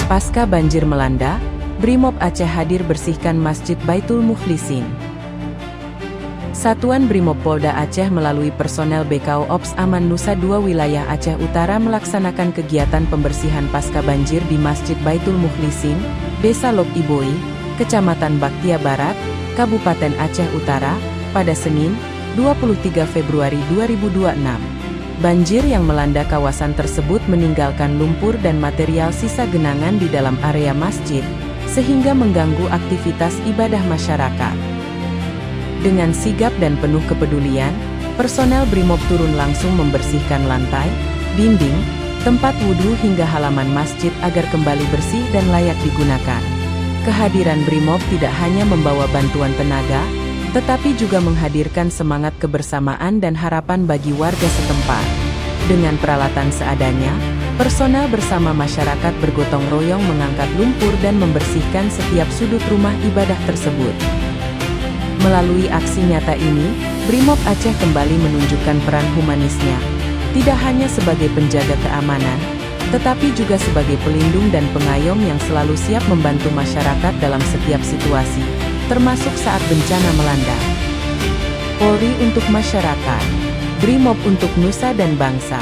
Pasca banjir melanda, Brimob Aceh hadir bersihkan Masjid Baitul Mukhlisin. Satuan Brimob Polda Aceh melalui personel BKO Ops Aman Nusa Dua wilayah Aceh Utara melaksanakan kegiatan pembersihan pasca banjir di Masjid Baitul Mukhlisin, Desa Lok Iboi, Kecamatan Baktia Barat, Kabupaten Aceh Utara, pada Senin, 23 Februari 2026. Banjir yang melanda kawasan tersebut meninggalkan lumpur dan material sisa genangan di dalam area masjid, sehingga mengganggu aktivitas ibadah masyarakat. Dengan sigap dan penuh kepedulian, personel Brimob turun langsung membersihkan lantai, dinding, tempat wudhu hingga halaman masjid agar kembali bersih dan layak digunakan. Kehadiran Brimob tidak hanya membawa bantuan tenaga, tetapi juga menghadirkan semangat kebersamaan dan harapan bagi warga setempat. Dengan peralatan seadanya, personel bersama masyarakat bergotong royong mengangkat lumpur dan membersihkan setiap sudut rumah ibadah tersebut. Melalui aksi nyata ini, Brimob Aceh kembali menunjukkan peran humanisnya, tidak hanya sebagai penjaga keamanan, tetapi juga sebagai pelindung dan pengayom yang selalu siap membantu masyarakat dalam setiap situasi, termasuk saat bencana melanda. Polri untuk masyarakat, Brimob untuk nusa dan bangsa.